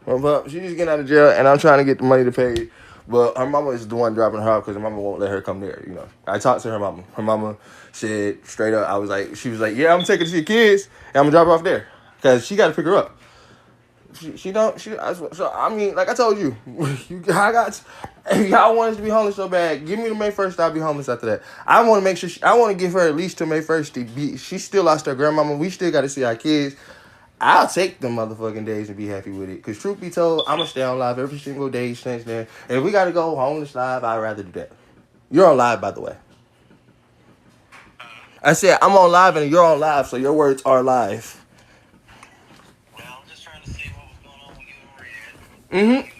But she's just getting out of jail, and I'm trying to get the money to pay. But her mama is the one dropping her off because her mama won't let her come there. You know, I talked to her mama. Her mama said straight up, I was like, she was like, yeah, I'm taking to see your kids, and I'm gonna drop her off there because she got to pick her up. She don't. So I mean, like I told you, I got. If y'all want us to be homeless so bad, give me the May 1st. I'll be homeless after that. I want to make sure. I want to give her at least till May 1st to be. She still lost her grandmama. We still got to see our kids. I'll take them motherfucking days and be happy with it. Cause truth be told, I'ma stay on live every single day since then. And if we gotta go homeless live, I'd rather do that. You're on live, by the way. I said I'm on live and you're on live, so your words are live.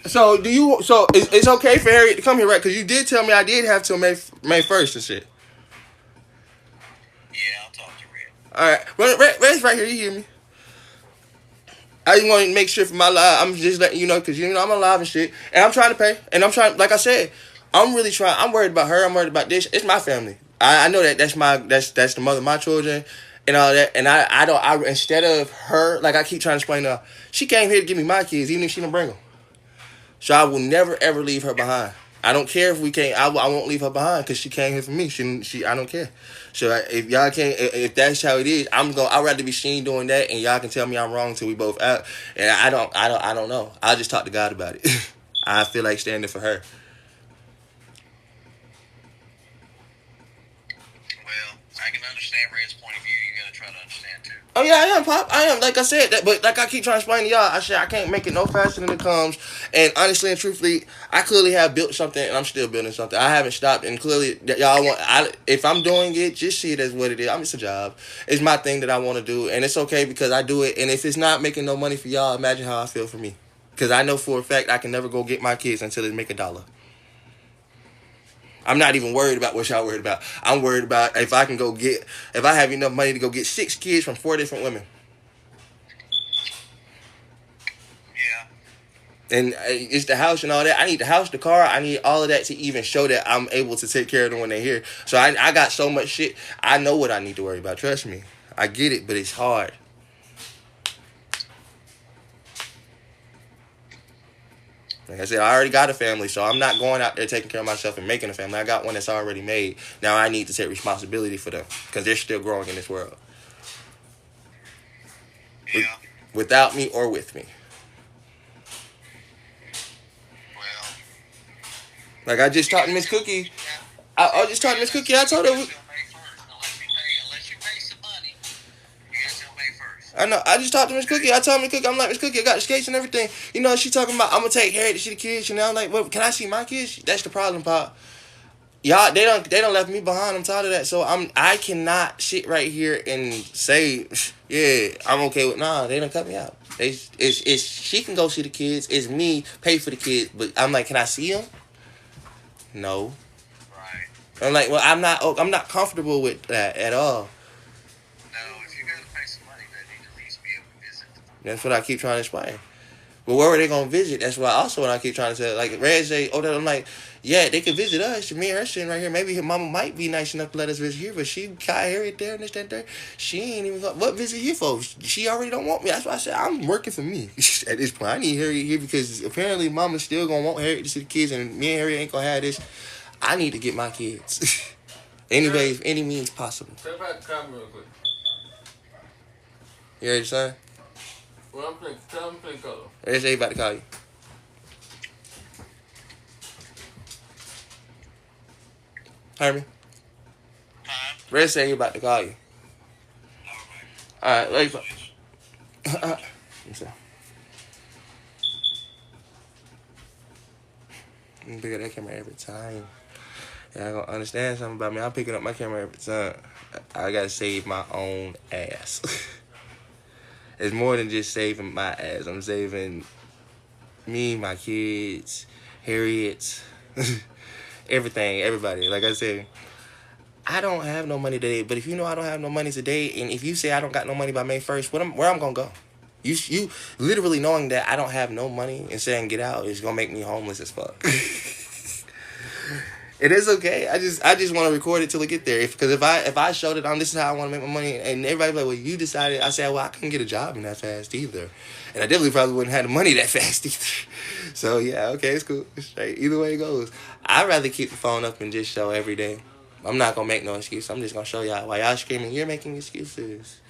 So do you? So it's okay for Harriet to come here, right? Because you did tell me I did have till May 1st and shit. All right, Red's right here. You hear me? I just want to make sure for my live. I'm just letting you know because you know I'm alive and shit, and I'm trying to pay, and I'm trying. Like I said, I'm really trying. I'm worried about her. I'm worried about this. It's my family. I know that that's the mother of my children, and all that. And I don't. I instead of her, like I keep trying to explain to her, she came here to give me my kids, even if she didn't bring them. So I will never ever leave her behind. I don't care if we can't. I won't leave her behind because she came here for me. She. I don't care. So if y'all can't, if that's how it is, I'm going. I'd rather be seen doing that, and y'all can tell me I'm wrong till we both out. And I don't know. I'll just talk to God about it. I feel like standing for her. Oh yeah, I am pop. I am. Like I said, that, but like I keep trying to explain to y'all, I said I can't make it no faster than it comes. And honestly and truthfully, I clearly have built something, and I'm still building something. I haven't stopped, and clearly y'all want. If I'm doing it, just see it as what it is. I'm just a job. It's my thing that I want to do, and it's okay because I do it. And if it's not making no money for y'all, imagine how I feel for me. Because I know for a fact I can never go get my kids until they make $1. I'm not even worried about what y'all worried about. I'm worried about if I can go get, if I have enough money to go get 6 kids from 4 different women. And it's the house and all that. I need the house, the car. I need all of that to even show that I'm able to take care of them when they're here. So I got so much shit. I know what I need to worry about. Trust me. I get it, but it's hard. Like I said, I already got a family, so I'm not going out there taking care of myself and making a family. I got one that's already made. Now I need to take responsibility for them because they're still growing in this world. Without me or with me. Like I just talked to Miss Cookie. I just talked to Miss Cookie. I told her. I know. I just talked to Miss Cookie. I told Miss Cookie, I'm like, Miss Cookie, I got the skates and everything. You know, she talking about I'm gonna take Harry to see the kids. You know, I'm like, well, can I see my kids? That's the problem, Pop. Y'all, they don't left me behind. I'm tired of that. So I cannot sit right here and say, yeah, I'm okay with. Nah, they don't cut me out. It's she can go see the kids. It's me pay for the kids, but I'm like, can I see them? No. I'm like, well, I'm not comfortable with that at all. That's what I keep trying to explain. But where were they gonna visit? That's why also when I keep trying to say like Red say, oh, I'm like, yeah, they could visit us. Me and her sitting right here. Maybe her mama might be nice enough to let us visit here, but she got Harriet there and this, that, and there. She ain't even go, what visit here for? She already don't want me. That's why I said I'm working for me at this point. I need Harriet here because apparently mama's still gonna want Harriet to see the kids, and me and Harriet ain't gonna have this. I need to get my kids. Anyways, any means possible. Step back the camera real quick. You heard your son? Well, tell him to play color. Red say he about to call you. Heard me? Red say he about to call you. Alright, wait. Let me see. I'm pick up that camera every time. Yeah, I gonna understand something about me. I'm picking up my camera every time. I gotta save my own ass. It's more than just saving my ass. I'm saving me, my kids, Harriet, everything, everybody. Like I said, I don't have no money today. But if you know I don't have no money today, and if you say I don't got no money by May 1st, where I'm gonna go? You literally knowing that I don't have no money and saying get out is gonna make me homeless as fuck. It is okay. I just want to record it till it get there. Because if I showed it on this is how I want to make my money, and everybody be like, well, you decided. I said, well, I couldn't get a job in that fast either, and I definitely probably wouldn't have the money that fast either. So yeah, okay, it's cool. It's straight. Either way it goes, I'd rather keep the phone up and just show every day. I'm not gonna make no excuse. I'm just gonna show y'all why y'all screaming. You're making excuses.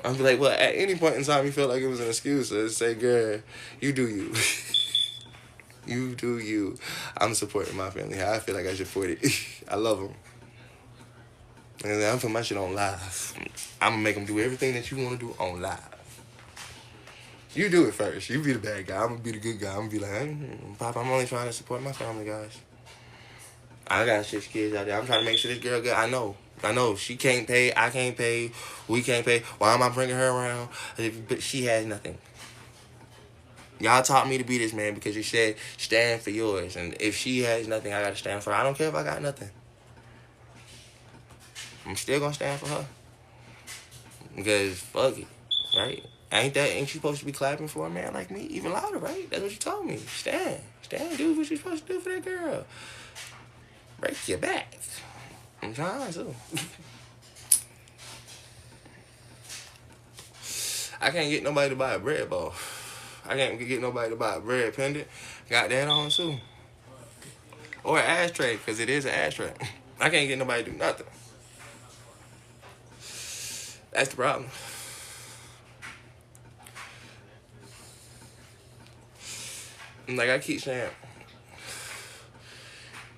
I'm like, well, at any point in time, you feel like it was an excuse. So say, girl, you do you. You do you. I'm supporting my family. How I feel like I should support it. I love them. And I'm putting my shit on live. I'm gonna make them do everything that you want to do on live. You do it first. You be the bad guy. I'm gonna be the good guy. I'm gonna be like, Pop, I'm only trying to support my family, guys. I got 6 kids out there. I'm trying to make sure this girl good. I know. She can't pay. I can't pay. We can't pay. Why am I bringing her around? But she has nothing. Y'all taught me to be this man because you said stand for yours. And if she has nothing, I gotta stand for her. I don't care if I got nothing. I'm still gonna stand for her. Because fuck it, right? Ain't she supposed to be clapping for a man like me? Even louder, right? That's what you told me. Stand, do what you're supposed to do for that girl. Break your back. I'm trying to. I can't get nobody to buy a bread ball. I can't get nobody to buy a bread pendant. Got that on too. Or an ashtray, because it is an ashtray. I can't get nobody to do nothing. That's the problem. And like I keep saying,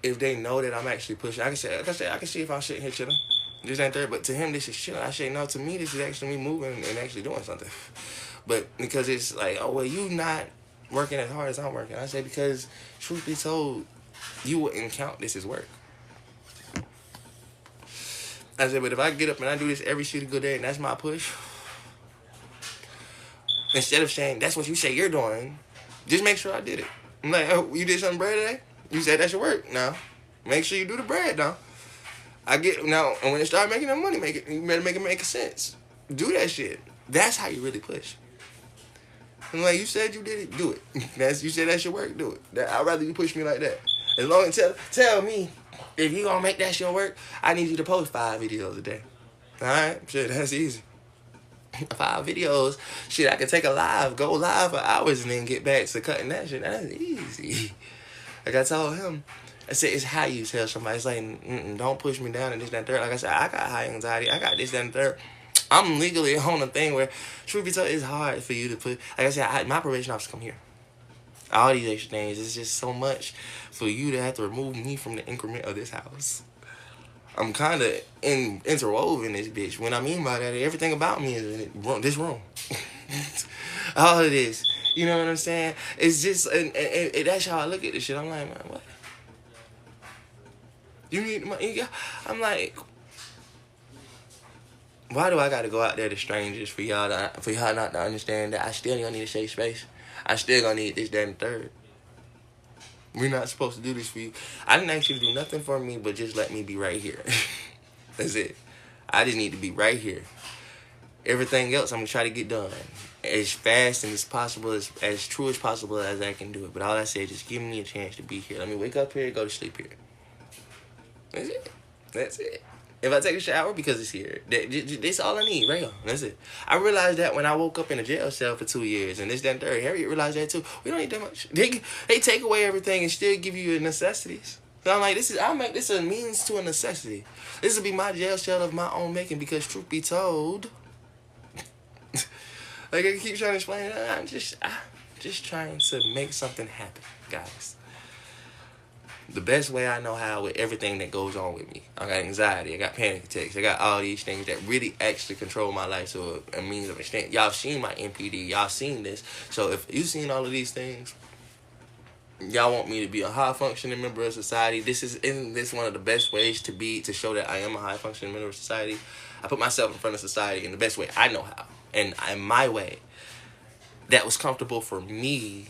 if they know that I'm actually pushing, I can see if I'm sitting here chilling. This ain't there, but to him, this is chilling. I say, no, to me, this is actually me moving and actually doing something. But because it's like, oh, well, you not working as hard as I'm working. I say, because truth be told, you wouldn't count this as work. I said, but if I get up and I do this every single day and that's my push, instead of saying, that's what you say you're doing, just make sure I did it. I'm like, oh, you did something bread today? You said that's your work. Now, make sure you do the bread now. I get, now, and when it start making that money, you better make it make sense. Do that shit. That's how you really push. I'm like, you said you did it, do it. You said that's your work, do it. I'd rather you push me like that. As long as tell me, if you gonna make that your work, I need you to post 5 videos a day. Alright? Shit, that's easy. 5 videos. Shit, I can take go live for hours and then get back to cutting that shit. That's easy. Like I told him, I said, it's how you tell somebody. It's like, don't push me down and this, that, and third. Like I said, I got high anxiety. I got this, that, and third. I'm legally on a thing where, truth be told, it's hard for you to put, like I said, my probation officer come here. All these extra things, it's just so much for you to have to remove me from the increment of this house. I'm kind of interwoven this bitch. What I mean by that, everything about me is in this room. All of this. You know what I'm saying? It's just, and that's how I look at this shit. I'm like, man, what? You need money? I'm like, why do I gotta go out there to strangers for y'all not to understand that I still gonna need a safe space? I still gonna need this, that, and third. We're not supposed to do this for you. I didn't ask you to do nothing for me, but just let me be right here. That's it. I just need to be right here. Everything else, I'm gonna try to get done as fast and as possible, as true as possible as I can do it. But all I said, just give me a chance to be here. Let me wake up here, go to sleep here. That's it. That's it. If I take a shower, because it's here. That's all I need, right here. That's it. I realized that when I woke up in a jail cell for 2 years, and this, that, and third. Harriet realized that too. We don't need that much. They take away everything and still give you your necessities. So I'm like, I'll make this a means to a necessity. This will be my jail cell of my own making, because truth be told, like I keep trying to explain, I'm just trying to make something happen, guys. The best way I know how, with everything that goes on with me. I got anxiety, I got panic attacks, I got all these things that really actually control my life to a means of extent. Y'all seen my MPD, y'all seen this. So if you seen all of these things, y'all want me to be a high functioning member of society. Isn't this one of the best ways to show that I am a high functioning member of society? I put myself in front of society in the best way I know how. And in my way, that was comfortable for me.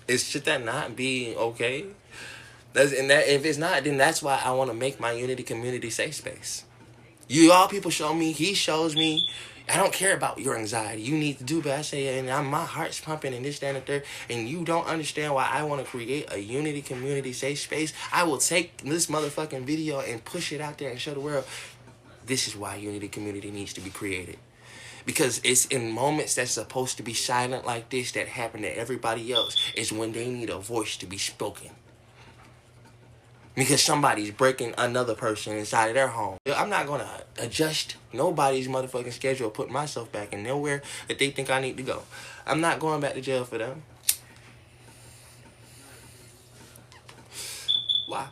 Should that not be okay? If it's not, then that's why I want to make my Unity community safe space. You all people show me, he shows me, I don't care about your anxiety. You need to do better. I say, and my heart's pumping and this, that, and the third. And you don't understand why I want to create a unity community safe space. I will take this motherfucking video and push it out there and show the world. This is why unity community needs to be created. Because it's in moments that's supposed to be silent like this that happen to everybody else is when they need a voice to be spoken. Because somebody's breaking another person inside of their home. I'm not going to adjust nobody's motherfucking schedule or put myself back in nowhere that they think I need to go. I'm not going back to jail for them. Why?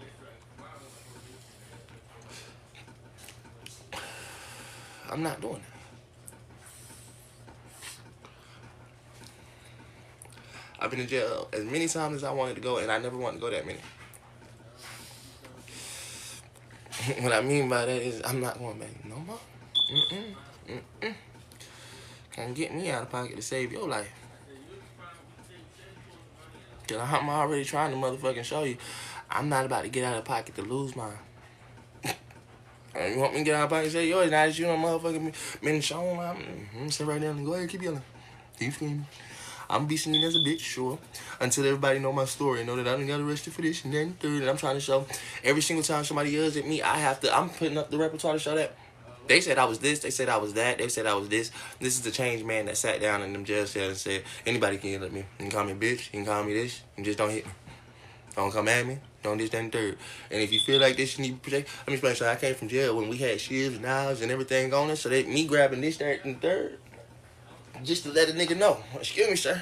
I'm not doing that. I've been in jail as many times as I wanted to go, and I never wanted to go that many. What I mean by that is I'm not going back no more. Can't get me out of pocket to save your life. Cause I'm already trying to motherfucking show you I'm not about to get out of pocket to lose mine. You want me to get out of pocket and say yours? Now that you know motherfucking been shown, I'm sit right there and go ahead, keep yelling. Keep screaming. I'm gonna be seen as a bitch, sure, until everybody know my story and know that I done got arrested for this and then third. And I'm trying to show every single time somebody yells at me, I'm putting up the repertoire to show that. They said I was this, they said I was that, they said I was this. This is the change man that sat down in them jail cells and said, anybody can yell at me. You can call me bitch, you can call me this, and just don't hit me. Don't come at me, don't this, that, and third. And if you feel like this, you need to protect. Let me explain. So I came from jail when we had shields, knives, and everything on us. So they, me grabbing this, that, and third, just to let a nigga know. Excuse me, sir.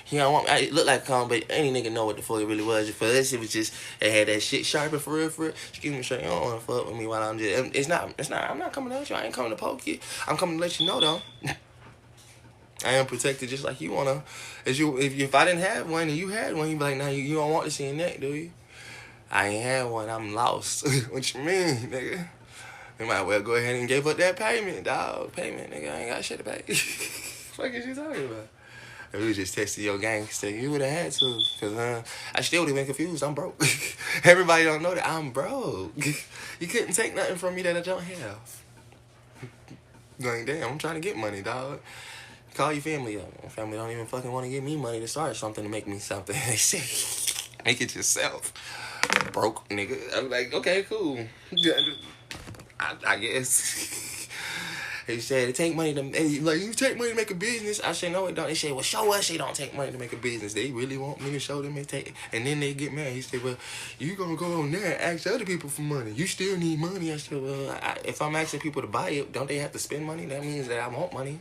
You don't want me. It looked like a calm, but any nigga know what the fuck it really was. For us, it was just, they had that shit sharpened for real, for real. Excuse me, sir, you don't want to fuck with me while I'm just, it's not, I'm not coming at you. I ain't coming to poke you. I'm coming to let you know, though. I am protected just like you wanna. If I didn't have one and you had one, you'd be like, nah, you don't want to see a neck, do you? I ain't had one. I'm lost. What you mean, nigga? You might well go ahead and give up that payment, dog. Payment, nigga. I ain't got shit to pay. What is you talking about? If we was just texting your gangster, you would have had to. Because I still would have been confused. I'm broke. Everybody don't know that I'm broke. You couldn't take nothing from me that I don't have. Like, damn, I'm trying to get money, dog. Call your family up. My family don't even fucking want to give me money to start something to make me something. They say, make it yourself. Broke, nigga. I'm like, okay, cool. I guess. They said it take money to, like, you take money to make a business. I said, no, it don't. They say, well, show us they don't take money to make a business. They really want me to show them they take, and then they get mad. He said, well, you gonna go on there and ask other people for money. You still need money. I said, well, if I'm asking people to buy it, don't they have to spend money? That means that I want money.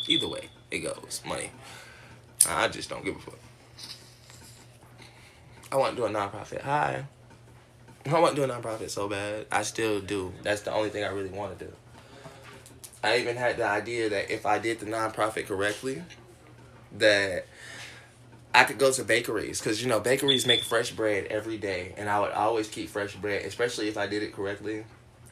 Either way, it goes. Money. I just don't give a fuck. I want to do a nonprofit. I want to do a nonprofit so bad. I still do. That's the only thing I really want to do. I even had the idea that if I did the nonprofit correctly, that I could go to bakeries. Because, you know, bakeries make fresh bread every day. And I would always keep fresh bread, especially if I did it correctly.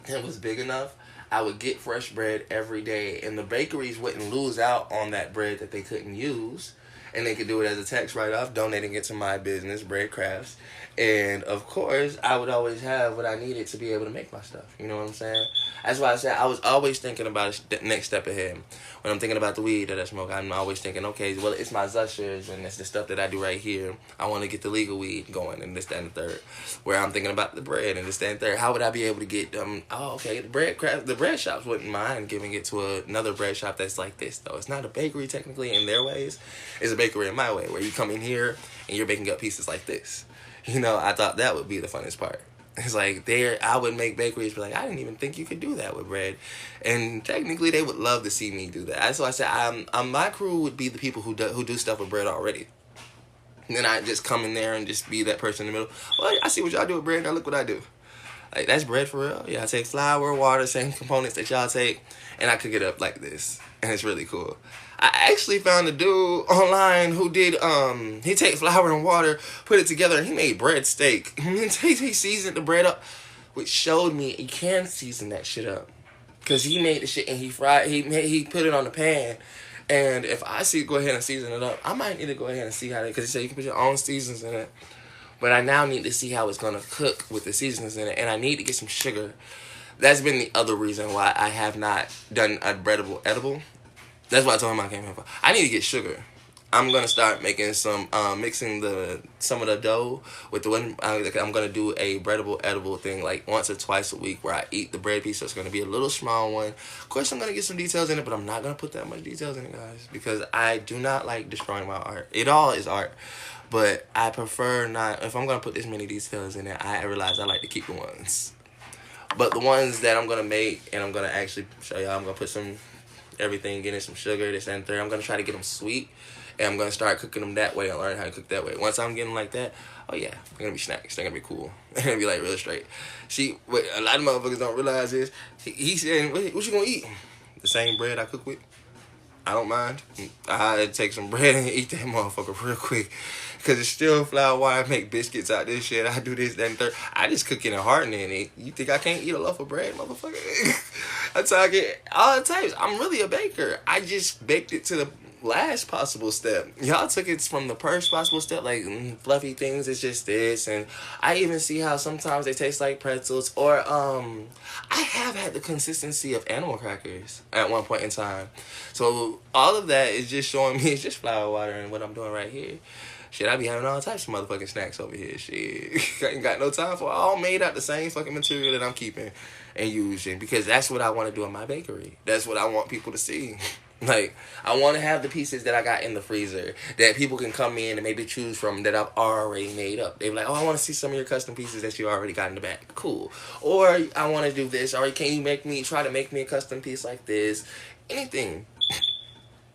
It was big enough. I would get fresh bread every day, and the bakeries wouldn't lose out on that bread that they couldn't use, and they could do it as a tax write-off, donating it to my business, Bread Crafts. And, of course, I would always have what I needed to be able to make my stuff. You know what I'm saying? That's why I said I was always thinking about the next step ahead. When I'm thinking about the weed that I smoke, I'm always thinking, okay, well, it's my Zushers, and it's the stuff that I do right here. I want to get the legal weed going, and this, that, and the third. Where I'm thinking about the bread, and this, that, and the third. How would I be able to get the bread shops wouldn't mind giving it to another bread shop that's like this, though. It's not a bakery, technically, in their ways. It's a bakery in my way, where you come in here, and you're baking up pieces like this. You know, I thought that would be the funnest part. It's like, I would make bakeries be like, I didn't even think you could do that with bread. And technically, they would love to see me do that. So I said, my crew would be the people who do stuff with bread already. And then I just come in there and just be that person in the middle. Well, I see what y'all do with bread, now look what I do. Like, that's bread for real. Yeah, I take flour, water, same components that y'all take, and I cook it up like this. And it's really cool. I actually found a dude online who did, he take flour and water, put it together, and he made bread steak. He seasoned the bread up, which showed me you can season that shit up. Because he made the shit and he put it on the pan. And if I go ahead and season it up, I might need to go ahead and see how because he said you can put your own seasons in it. But I now need to see how it's going to cook with the seasonings in it. And I need to get some sugar. That's been the other reason why I have not done a breadable edible. That's why I told him I came here for. I need to get sugar. I'm gonna start making some, mixing some of the dough with the one. I'm gonna do a breadable edible thing like once or twice a week where I eat the bread piece. So it's gonna be a little small one. Of course, I'm gonna get some details in it, but I'm not gonna put that much details in it, guys, because I do not like destroying my art. It all is art, but I prefer not. If I'm gonna put this many details in it, I realize I like to keep the ones. But the ones that I'm gonna make and I'm gonna actually show y'all, I'm gonna put some everything, getting some sugar, this and third. I'm gonna try to get them sweet, and I'm gonna start cooking them that way and learn how to cook that way. Once I'm getting like that, oh yeah, they're gonna be snacks. They're gonna be cool. They're gonna be like real straight. See, what a lot of motherfuckers don't realize is he said, "What you gonna eat?" The same bread I cook with. I don't mind. I take some bread and eat that motherfucker real quick. Because it's still flour, water. I make biscuits out this shit. I do this, that, and third. I just cook it and harden it. You think I can't eat a loaf of bread, motherfucker? That's how I get all the times. I'm really a baker. I just baked it to the last possible step. Y'all took it from the first possible step, like fluffy things. It's just this. And I even see how sometimes they taste like pretzels. Or, I have had the consistency of animal crackers at one point in time. So all of that is just showing me it's just flour, water, and what I'm doing right here. Shit, I be having all types of motherfucking snacks over here. Shit, I ain't got no time for it. All made out the same fucking material that I'm keeping and using, because that's what I want to do in my bakery. That's what I want people to see. Like, I want to have the pieces that I got in the freezer that people can come in and maybe choose from that I've already made up. They're like, oh, I want to see some of your custom pieces that you already got in the back. Cool. Or I want to do this. Or can you try to make me a custom piece like this? Anything.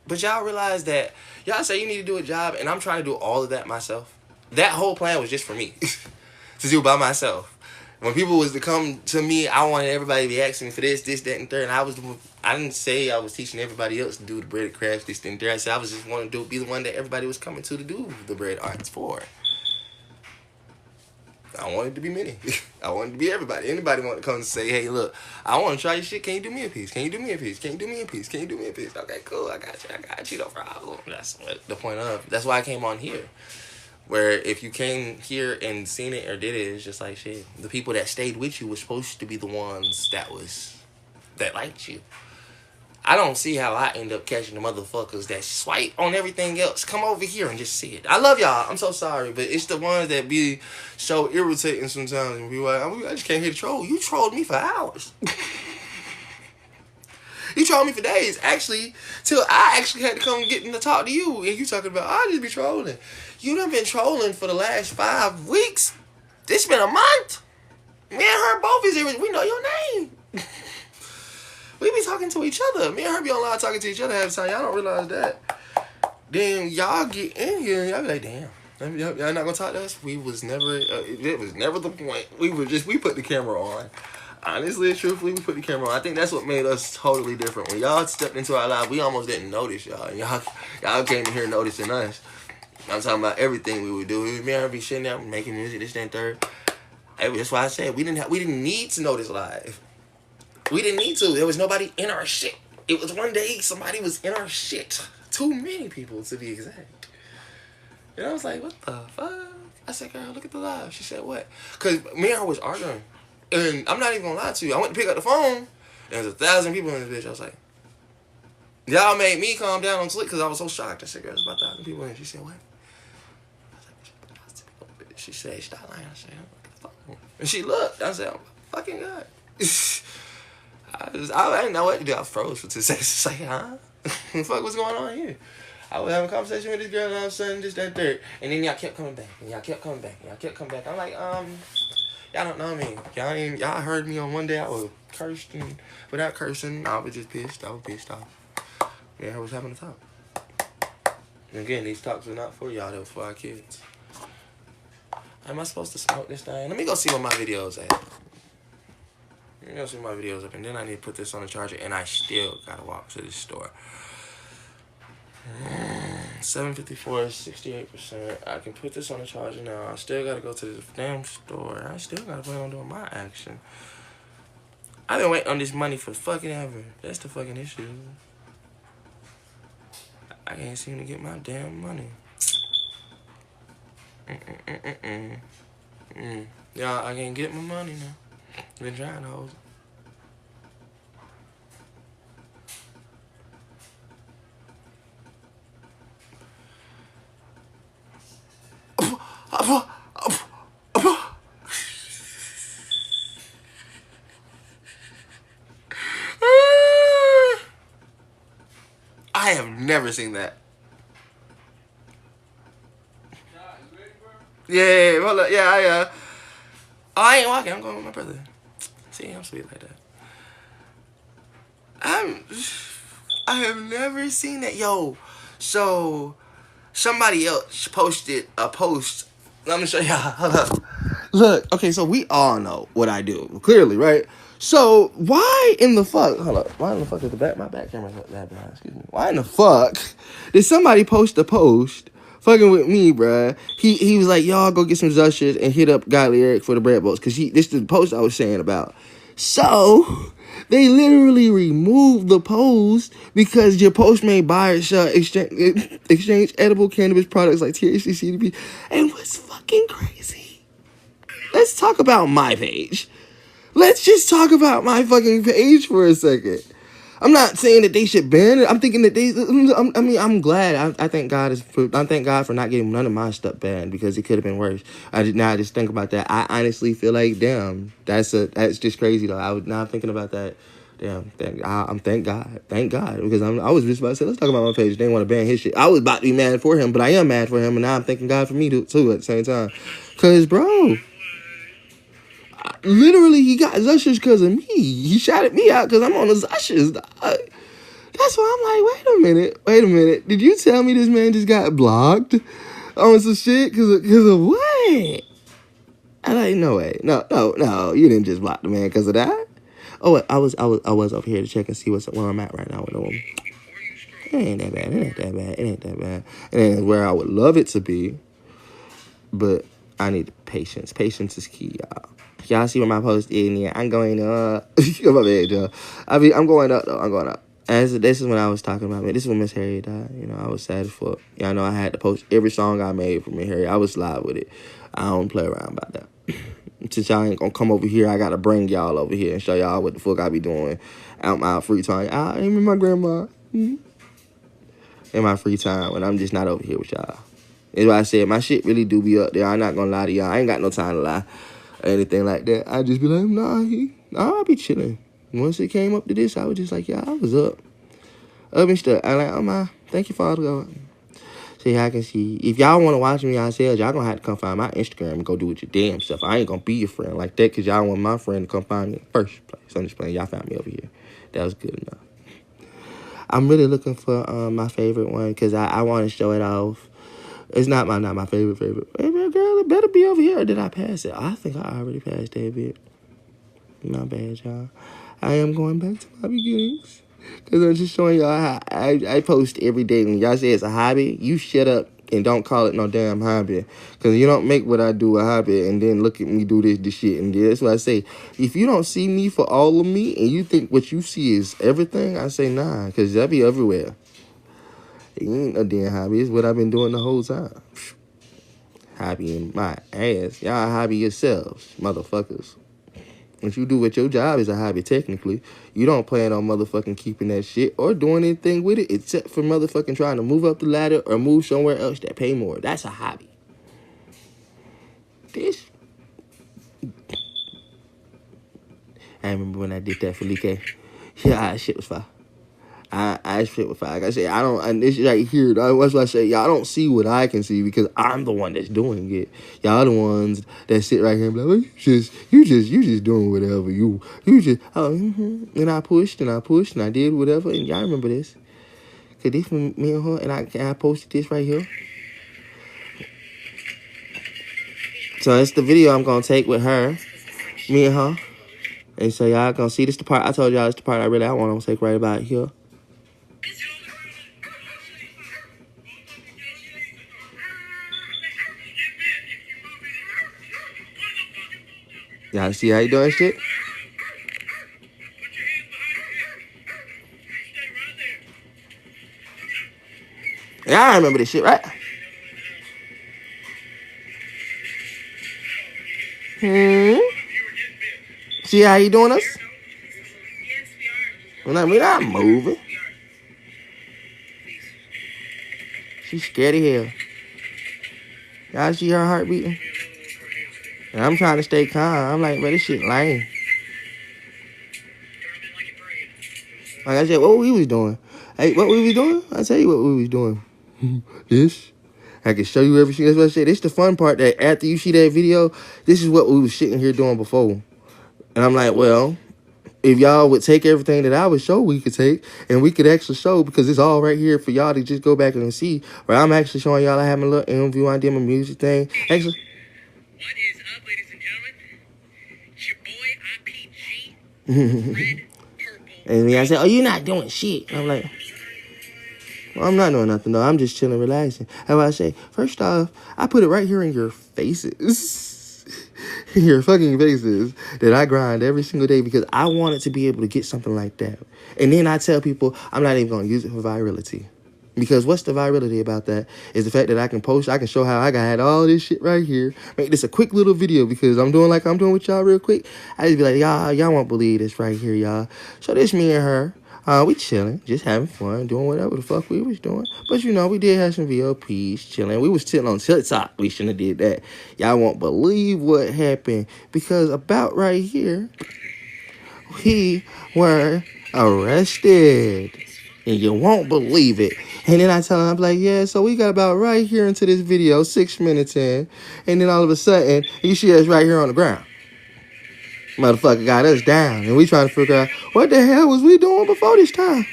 But y'all realize that y'all say you need to do a job, and I'm trying to do all of that myself. That whole plan was just for me to do by myself. When people was to come to me, I wanted everybody to be asking me for this, that, and third. And I didn't say I was teaching everybody else to do the bread crafts, this, and third. I said I was just wanting to be the one that everybody was coming to do the bread arts for. I wanted to be many. I wanted to be everybody. Anybody want to come and say, hey, look, I want to try your shit. Can you do me a piece? Can you do me a piece? Can you do me a piece? Can you do me a piece? Okay, cool. I got you. No problem. That's what the point of. That's why I came on here. Where if you came here and seen it or did it, it's just like shit. The people that stayed with you were supposed to be the ones that liked you. I don't see how I end up catching the motherfuckers that swipe on everything else. Come over here and just see it. I love y'all. I'm so sorry, but it's the ones that be so irritating sometimes. And be like, I just can't hear the troll. You trolled me for hours. You trolled me for days, actually, till I actually had to come get in to talk to you. And you talking about, I just be trolling. You done been trolling for the last 5 weeks. This been a month. Me and her both is here. We know your name. We be talking to each other. Me and her be online talking to each other half the time. Y'all don't realize that. Then y'all get in here and y'all be like, damn. Y'all not gonna talk to us? It was never the point. We put the camera on. Honestly and truthfully, we put the camera on. I think that's what made us totally different. When y'all stepped into our life, we almost didn't notice y'all. Y'all came in here noticing us. I'm talking about everything we would do. Me and her be sitting there making music, this, that, and third. That's why I said we didn't need to know this live. We didn't need to. There was nobody in our shit. It was one day somebody was in our shit. Too many people, to be exact. And I was like, what the fuck? I said, girl, look at the live. She said, what? Because me and her was arguing. And I'm not even going to lie to you. I went to pick up the phone. And there was 1,000 people in this bitch. I was like, y'all made me calm down on sleep because I was so shocked. I said, girl, there's about 1,000 people in. She said, what? I was like, she said, stop lying. I said, fuck. And she looked. I said, oh, fucking God. I didn't know what to do. I froze for 2 seconds. It's like, huh? What the fuck was going on here? I was having a conversation with this girl and all of a sudden, this, that, third. And then y'all kept coming back. And y'all kept coming back. And y'all kept coming back. I'm like, y'all don't know me. Y'all heard me on one day. I was cursed and without cursing, I was just pissed. I was pissed off. Yeah, I was having a talk. And again, these talks are not for y'all. They're for our kids. Am I supposed to smoke this thing? Let me go see what my video's at. Let me go see my videos up, and then I need to put this on the charger, and I still gotta walk to the store. 754, 68%. I can put this on the charger now. I still gotta go to the damn store. I still gotta plan on doing my action. I've been waiting on this money for fucking ever. That's the fucking issue. I can't seem to get my damn money. Yeah, I can't get my money now. Been trying to hold it. I have never seen that. Yeah, hold up. Yeah, I ain't walking. I'm going with my brother. See, I'm sweet like that. I have never seen that. Yo, so somebody else posted a post. Let me show y'all. Hold up. Look, okay, so we all know what I do, clearly, right? So why in the fuck? Hold up. Why in the fuck is my back camera's not that behind? Excuse me. Why in the fuck did somebody post a post fucking with me, bruh? He was like, y'all go get some Zushers and hit up Godly Eric for the bread bolts, cause this is the post I was saying about. So they literally removed the post because your post may buy or sell exchange edible cannabis products like THC, CBD, and what's fucking crazy. Let's talk about my page. Let's just talk about my fucking page for a second. I'm not saying that they should ban it. I'm thinking that I'm glad. I thank God for not getting none of my stuff banned because it could have been worse. I just think about that. I honestly feel like, damn, that's just crazy though. Now I'm thinking about that. Damn, thank God, because I was just about to say, let's talk about my page. They want to ban his shit. I was about to be mad for him, but I am mad for him, and now I'm thanking God for me too at the same time. Cause bro, literally he got Zushers because of me. He shouted me out because I'm on the Zushers. That's why I'm like, wait a minute. Did you tell me this man just got blocked on some shit because of what? I'm like, no way, no, you didn't just block the man because of that. Oh, I was over here to check and see where I'm at right now with him. It ain't that bad. It ain't where I would love it to be, but I need patience. Patience is key, y'all. Y'all see what my post is? Yeah, I'm going up. My bad, y'all. I'm going up though. I'm going up. This is when I was talking about, man. This is when Miss Harriet died. You know, I was sad as fuck. Y'all know I had to post every song I made for Miss Harriet. I was live with it. I don't play around about that. Since y'all ain't gonna come over here, I gotta bring y'all over here and show y'all what the fuck I be doing out my free time. I ain't with my grandma. In my free time when I'm just not over here with y'all. That's why I said my shit really do be up there. I'm not gonna lie to y'all. I ain't got no time to lie or anything like that. I just be like, I'll be chilling. Once it came up to this, I was just like, yeah, I was up and stuff. I like, thank you, Father God. So I can see. If y'all want to watch me yourselves, y'all gonna have to come find my Instagram and go do it your damn stuff. I ain't gonna be your friend like that because y'all want my friend to come find me in the first place. I'm just playing. Y'all found me over here. That was good enough. I'm really looking for my favorite one because I want to show it off. It's not my favorite. Hey, man, girl, it better be over here. Or did I pass it? I think I already passed that bit. My bad, y'all. I am going back to my beginnings. Because I'm just showing y'all how I post every day. When y'all say it's a hobby, you shut up and don't call it no damn hobby. Because you don't make what I do a hobby and then look at me do this shit. And that's what I say. If you don't see me for all of me and you think what you see is everything, I say nah. Because that be everywhere. It ain't a damn hobby. It's what I've been doing the whole time. Hobby in my ass. Y'all hobby yourselves, motherfuckers. If you do what your job is a hobby, technically, you don't plan on motherfucking keeping that shit or doing anything with it except for motherfucking trying to move up the ladder or move somewhere else that pay more. That's a hobby. This. I remember when I did that for Like. Yeah, shit was fire. I shit with fire. Like I say, I don't. And this right here, that's why I say y'all don't see what I can see because I'm the one that's doing it. Y'all the ones that sit right here and be like, well, you just doing whatever. You just And I pushed and I did whatever. And y'all remember this? Cause this from me and her, and I posted this right here. So it's the video I'm gonna take with her, me and her, and so y'all gonna see this the part I told y'all. It's the part I want to take right about here. Y'all see how you doing shit? Y'all remember this shit, right? See how you doing us? We're not moving. She's scared of hell. Y'all see her heart beating? And I'm trying to stay calm. I'm like, man, this shit lame. Like I said, what we was doing? Hey, what we was doing? I tell you what we was doing. This. I can show you everything. That's what I said. This the fun part, that after you see that video, this is what we was sitting here doing before. And I'm like, well, if y'all would take everything that I would show we could take, and we could actually show, because it's all right here for y'all to just go back and see, where I'm actually showing y'all I have my little interview I did my music thing. Actually, what is up, ladies and gentlemen? It's your boy IPG, Red Purple. and then I said, oh, you're not doing shit. I'm like, well, I'm not doing nothing, though. I'm just chilling, relaxing. How I say, first off, I put it right here in your faces. In your fucking faces, that I grind every single day because I wanted to be able to get something like that. And then I tell people I'm not even going to use it for virality. Because what's the virality about that is the fact that I can post, I can show how I got all this shit right here. Make this a quick little video because I'm doing like I'm doing with y'all real quick. I just be like, y'all won't believe this right here, y'all. So this me and her. We chilling, just having fun, doing whatever the fuck we was doing. But, you know, we did have some VOPs chilling. We was chilling on TikTok. We shouldn't have did that. Y'all won't believe what happened. Because about right here, we were arrested. And you won't believe it. And then I tell him, I'm like, yeah, so we got about right here into this video, 6 minutes in. And then all of a sudden, you see us right here on the ground. Motherfucker got us down, and we trying to figure out what the hell was we doing before this time.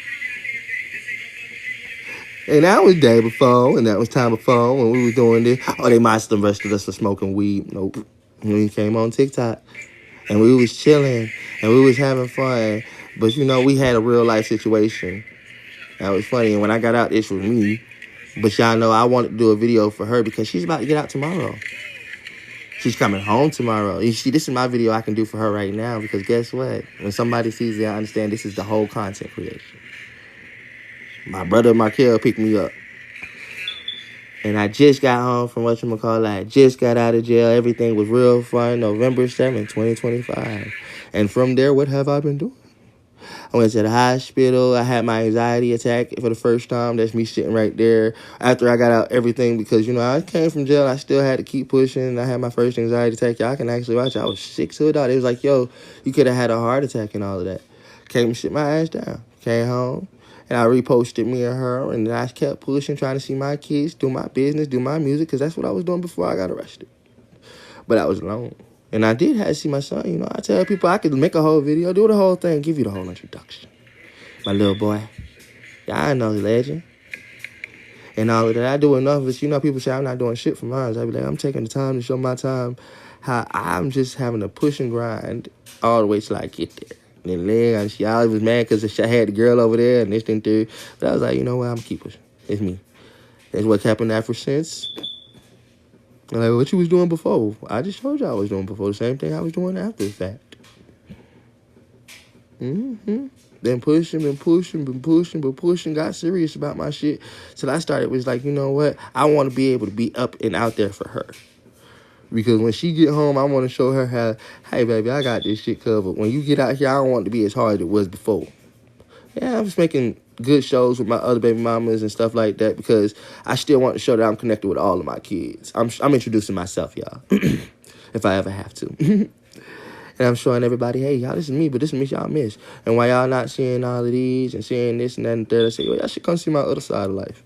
And that was day before, and that was time before when we was doing this. Oh, they must have arrested us for smoking weed. Nope. We came on TikTok, and we was chilling, and we was having fun. But, you know, we had a real life situation. That was funny, and when I got out, this was me. But y'all know I wanted to do a video for her because she's about to get out tomorrow. She's coming home tomorrow. You see, this is my video I can do for her right now because guess what? When somebody sees it, I understand this is the whole content creation. My brother Markel picked me up. And I just got home from whatchamacallit. I just got out of jail. Everything was real fun. November 7th, 2025. And from there, what have I been doing? I went to the hospital. I had my anxiety attack for the first time. That's me sitting right there. After I got out everything, because, you know, I came from jail. I still had to keep pushing. I had my first anxiety attack. Y'all can actually watch it. I was sick to it all. It was like, yo, you could have had a heart attack and all of that. Came and sit my ass down. Came home. And I reposted me and her. And then I kept pushing, trying to see my kids, do my business, do my music, because that's what I was doing before I got arrested. But I was alone. And I did have to see my son, you know. I tell people I could make a whole video, do the whole thing, give you the whole introduction. My little boy. Y'all know the legend. And all of that. I do enough of it. You know, people say I'm not doing shit for mine. I be like, I'm taking the time to show my time how I'm just having to push and grind all the way till I get there. And then she always was mad because I had the girl over there and this thing too. But I was like, you know what, I'm going to keep pushing. It's me. That's what happened ever since. I'm like, what you was doing before? I just told you I was doing before. The same thing I was doing after the fact. Been pushing, got serious about my shit. Till I started, was like, you know what? I want to be able to be up and out there for her. Because when she get home, I want to show her how, hey, baby, I got this shit covered. When you get out here, I don't want it to be as hard as it was before. Yeah, I was making good shows with my other baby mamas and stuff like that because I still want to show that I'm connected with all of my kids. I'm introducing myself, y'all, if I ever have to. And I'm showing everybody, hey, y'all, this is me, but this is me y'all miss. And why y'all not seeing all of these and seeing this and that and that, I say, well, y'all should come see my other side of life.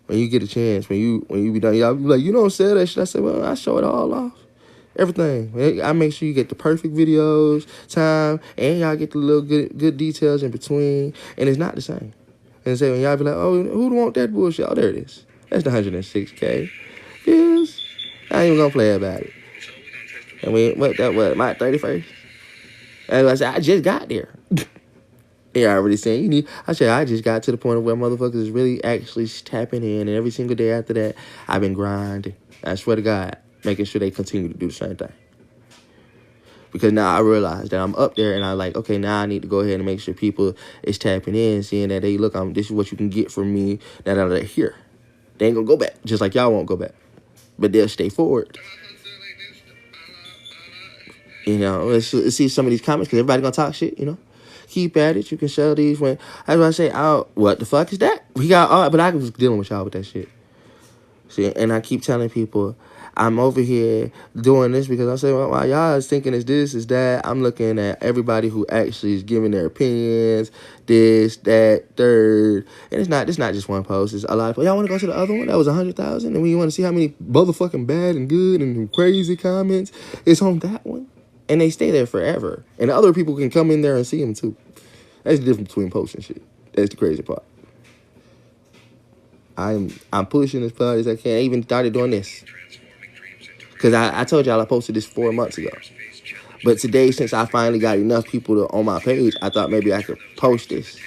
When you get a chance, when you be done, y'all be like, you don't say that shit. I say, well, I show it all off. Everything. I make sure you get the perfect videos, time, and y'all get the little good details in between. And it's not the same. And say when y'all be like, oh, who want that bullshit? Oh, there it is. That's the 106K. Yes. I ain't even gonna play about it. And my 31st? And I said, I just got there. Yeah, I already saying I said I just got to the point of where motherfuckers is really actually tapping in, and every single day after that, I've been grinding. I swear to God, making sure they continue to do the same thing. Because now I realize that I'm up there, and I like, okay, now I need to go ahead and make sure people is tapping in, seeing that, hey, look, this is what you can get from me now that they're here. They ain't gonna go back, just like y'all won't go back, but they'll stay forward. You know, let's see some of these comments because everybody gonna talk shit, you know. Keep at it. You can sell these when. That's why I say, oh, what the fuck is that? We got all, but I was dealing with y'all with that shit. See, and I keep telling people, I'm over here doing this because I'm saying, well, while y'all is thinking it's this, is that, I'm looking at everybody who actually is giving their opinions, this, that, third. And it's not just one post. It's a lot of people. Y'all want to go to the other one? That was 100,000. And when you want to see how many motherfucking bad and good and crazy comments, it's on that one. And they stay there forever. And other people can come in there and see them too. That's the difference between posts and shit. That's the crazy part. I'm pushing as far as I can. I even started doing this. Because I told y'all I posted this 4 months ago. But today, since I finally got enough people on my page, I thought maybe I could post this.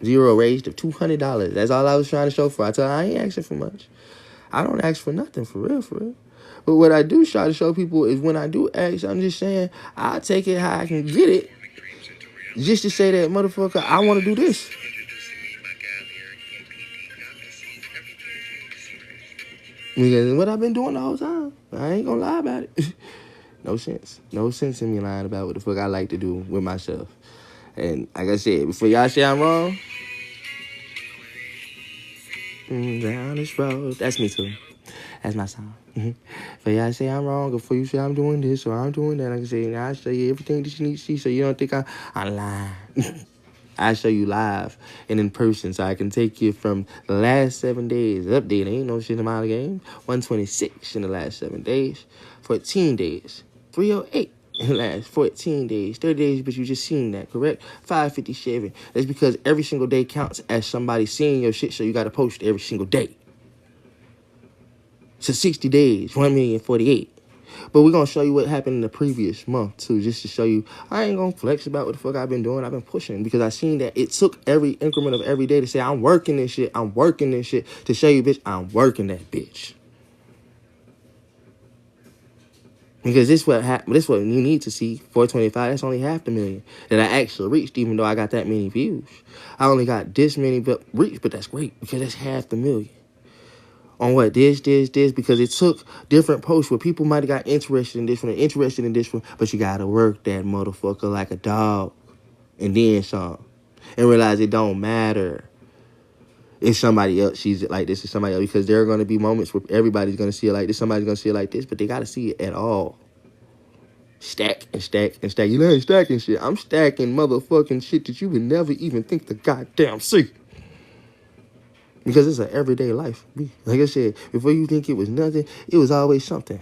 Zero raised of $200. That's all I was trying to show for. I told her I ain't asking for much. I don't ask for nothing, for real, for real. But what I do try to show people is when I do ask, I'm just saying, I'll take it how I can get it. Just to say that, motherfucker, I want to do this. Because what I've been doing the whole time. I ain't gonna lie about it. No sense. No sense in me lying about what the fuck I like to do with myself. And like I said, before y'all say I'm wrong, down this road. That's me too. That's my song. For y'all say I'm wrong, or before you say I'm doing this or I'm doing that, like I say, I'll show you everything that you need to see so you don't think I'm lying. I show you live and in person so I can take you from the last 7 days. Update ain't no shit amount of game. 126 in the last 7 days. 14 days. 308 in the last 14 days. 30 days, but you just seen that, correct? 557. That's because every single day counts as somebody seeing your shit, so you got to post every single day. So 60 days, 1,048,000. But we're going to show you what happened in the previous month, too, just to show you. I ain't going to flex about what the fuck I've been doing. I've been pushing because I seen that it took every increment of every day to say, I'm working this shit. I'm working this shit. To show you, bitch, I'm working that bitch. Because this what you need to see. 425, that's only half the million that I actually reached, even though I got that many views. I only got this many reach, but that's great because that's half the million. On what? This, because it took different posts where people might have got interested in this one, but you gotta work that motherfucker like a dog. And then some. And realize it don't matter if somebody else sees it like this or somebody else, because there are gonna be moments where everybody's gonna see it like this, somebody's gonna see it like this, but they gotta see it at all. Stack and stack and stack. You know, ain't stacking shit. I'm stacking motherfucking shit that you would never even think to goddamn see. Because it's an everyday life. Like I said, before you think it was nothing, it was always something.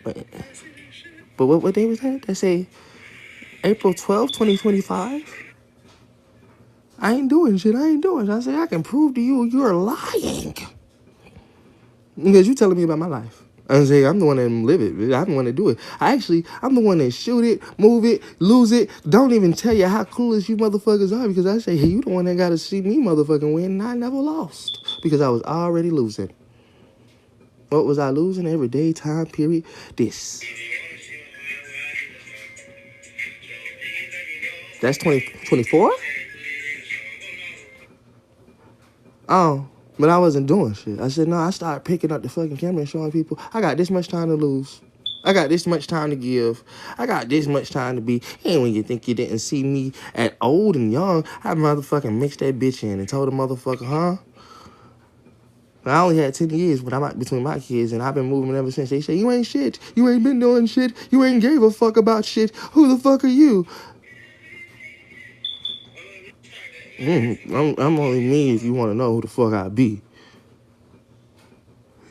But what day was that? They say April 12th, 2025? I ain't doing shit. I say I can prove to you you're lying. Because you telling me about my life. I say I'm the one that live it. I'm the one that do it. I'm the one that shoot it, move it, lose it. Don't even tell you how clueless you motherfuckers are, because I say, hey, you the one that got to see me motherfucking win, and I never lost because I was already losing. What was I losing? Every day, time period. This. That's 2024? Oh. But I wasn't doing shit. I said, no, I started picking up the fucking camera and showing people, I got this much time to lose. I got this much time to give. I got this much time to be. And when you think you didn't see me at old and young, I motherfucking mixed that bitch in and told the motherfucker, huh? I only had 10 years between my kids, and I've been moving ever since. They say, you ain't shit. You ain't been doing shit. You ain't gave a fuck about shit. Who the fuck are you? I'm only me if you want to know who the fuck I be.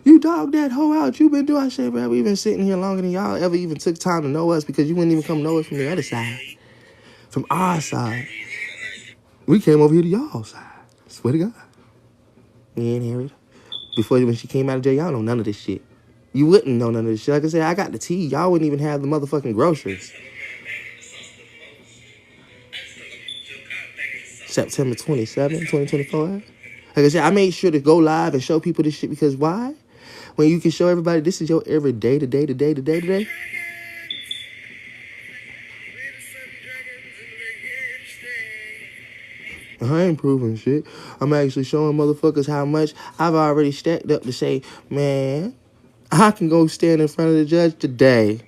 You dog that hoe out. You been doing shit, bro. We been sitting here longer than y'all ever even took time to know us, because you wouldn't even come know us from the other side. From our side. We came over here to y'all side. Swear to God. Me and Harriet. Before, when she came out of jail, y'all know none of this shit. You wouldn't know none of this shit. Like I said, I got the tea. Y'all wouldn't even have the motherfucking groceries. September 27, 2024. Like I said, I made sure to go live and show people this shit, because why? When you can show everybody this is your every day to day. I ain't proving shit. I'm actually showing motherfuckers how much I've already stacked up to say, man, I can go stand in front of the judge today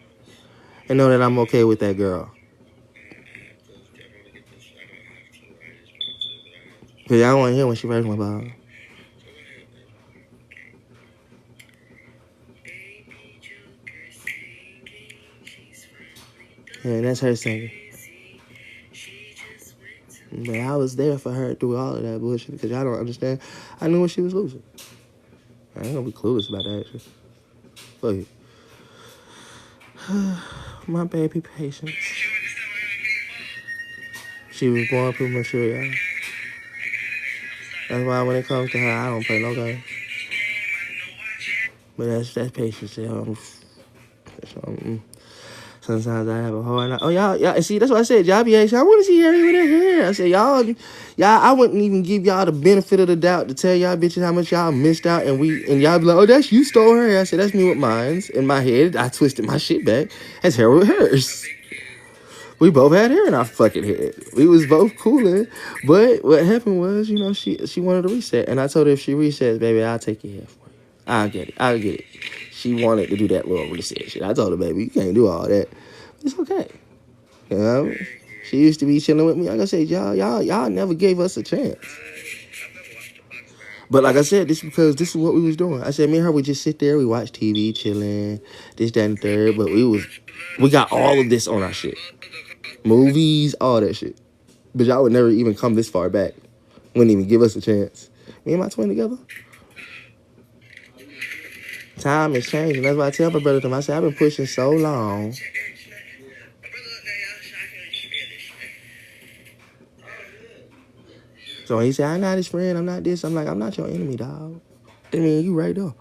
and know that I'm okay with that girl. Because I don't want to hear when she first went by. Baby Joker singing, she's from Yeah, that's her singing. Crazy. She just went to But I was there for her through all of that bullshit because y'all don't understand. I knew when she was losing. I ain't gonna be clueless about that shit. Fuck it. My baby patience. She was born premature, y'all. That's why when it comes to her, I don't play no game. But that's patience, y'all. Sometimes I have a hard night. Oh, y'all, see, that's what I said. Y'all be asking, I want to see Harry with her hair. I said, y'all, I wouldn't even give y'all the benefit of the doubt to tell y'all bitches how much y'all missed out. And y'all be like, oh, that's you stole her hair. I said, that's me with mine's. In my head, I twisted my shit back. That's her with hers. We both had hair in our fucking head. We was both cooling. But what happened was, she wanted to reset. And I told her if she resets, baby, I'll take your hair for you. I'll get it. She wanted to do that little reset shit. I told her, baby, you can't do all that. It's okay. You know? She used to be chilling with me. Like I said, y'all never gave us a chance. But like I said, this is because this is what we was doing. I said, me and her would just sit there, we watch TV, chilling, this, that, and the third. But we got all of this on our shit. Movies, all that shit. But y'all would never even come this far back. Wouldn't even give us a chance. Me and my twin together. Time is changing. That's why I tell my brother to him. I said, I've been pushing so long. So he said, I'm not his friend. I'm not this. I'm like, I'm not your enemy, dog. I mean, you right there.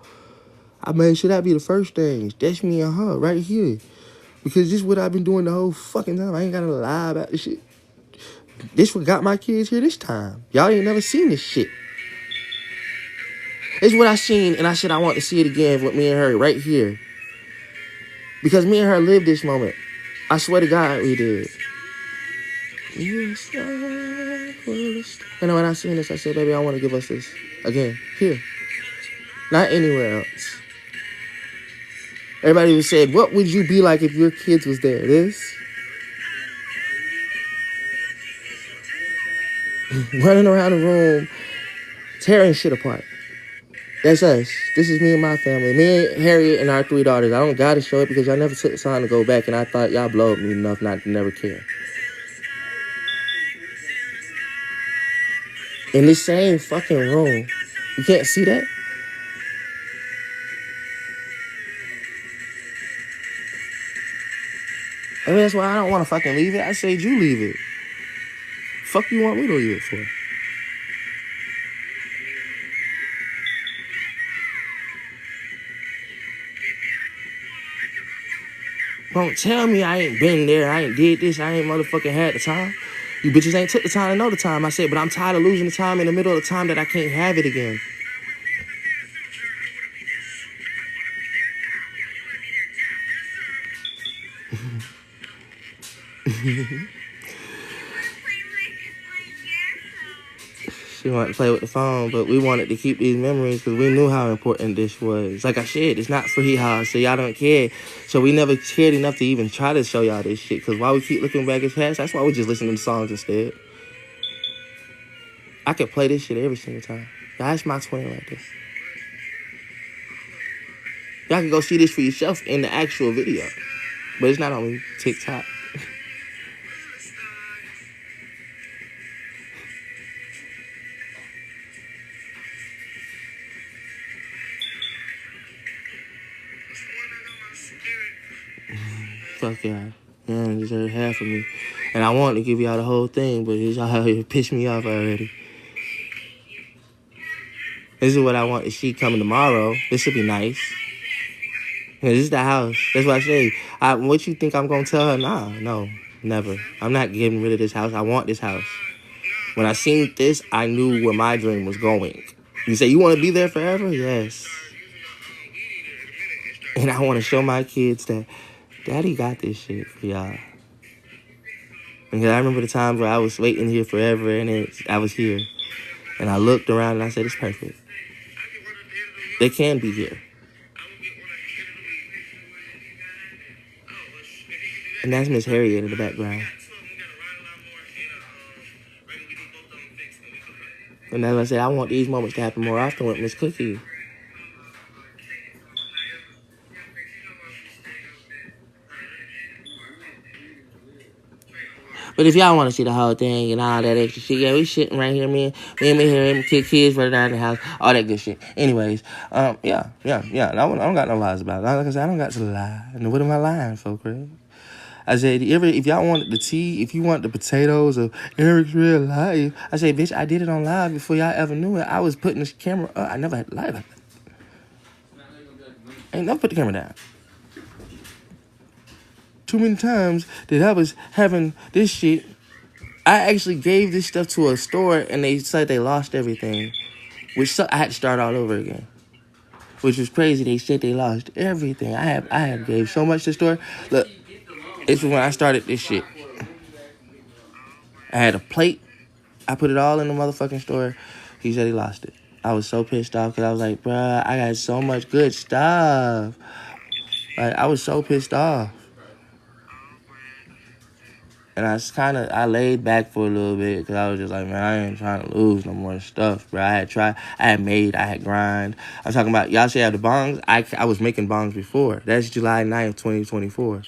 I made sure that be the first thing. That's me and her right here. Because this is what I've been doing the whole fucking time. I ain't got to lie about this shit. This what got my kids here this time. Y'all ain't never seen this shit. It's what I seen, and I said I want to see it again with me and her right here. Because me and her lived this moment. I swear to God we did. And when I seen this, I said, baby, I want to give us this again. Here. Not anywhere else. Everybody was saying, what would you be like if your kids was there? This? Running around the room, tearing shit apart. That's us. This is me and my family. Me and Harriet and our 3 daughters. I don't gotta show it because y'all never took the time to go back, and I thought y'all blowed me enough not to never care. In this same fucking room. You can't see that? I mean, that's why I don't want to fucking leave it. I said you leave it. Fuck you want me to leave it for? Don't tell me I ain't been there. I ain't did this. I ain't motherfucking had the time. You bitches ain't took the time to know the time. I said, but I'm tired of losing the time in the middle of the time that I can't have it again. She wanted to play with the phone, but we wanted to keep these memories because we knew how important this was. Like I said, it's not for hee-haw, so y'all don't care. So we never cared enough to even try to show y'all this shit. Because while we keep looking back at past, that's why we just listen to the songs instead. I could play this shit every single time. That's my twin right there. Y'all can go see this for yourself in the actual video. But it's not on TikTok. Fuck y'all. Y'all don't deserve half of me. And I wanted to give y'all the whole thing, but y'all pissed me off already. This is what I want to see coming tomorrow. This would be nice. This is the house. That's what I say. What you think I'm going to tell her? Nah, no, never. I'm not getting rid of this house. I want this house. When I seen this, I knew where my dream was going. You say, you want to be there forever? Yes. And I want to show my kids that Daddy got this shit for y'all. Because I remember the times where I was waiting here forever and I was here. And I looked around and I said, it's perfect. They can be here. And that's Miss Harriet in the background. And as I said, I want these moments to happen more often with Miss Cookie. But if y'all want to see the whole thing and all that extra shit, yeah, we shitting right here, me and me here, and kids running out of the house, all that good shit. Anyways, yeah. I don't got no lies about it. Like I said, I don't got to lie. And what am I lying for, Craig? I said, if y'all wanted the tea, if you want the potatoes of Eric's Real Life, I said, bitch, I did it on live before y'all ever knew it. I was putting this camera up. I never had to lie about that. I ain't never put the camera down. Too many times that I was having this shit. I actually gave this stuff to a store and they said they lost everything, which I had to start all over again, which was crazy. They said they lost everything. I had gave so much to the store. Look, it's when I started this shit. I had a plate. I put it all in the motherfucking store. He said he lost it. I was so pissed off because I was like, bruh, I got so much good stuff. Like, I was so pissed off. And I laid back for a little bit because I was just like, man, I ain't trying to lose no more stuff, bro. I had grind. I'm talking about, y'all say I have the bongs. I was making bongs before. That's July 9th, 2024.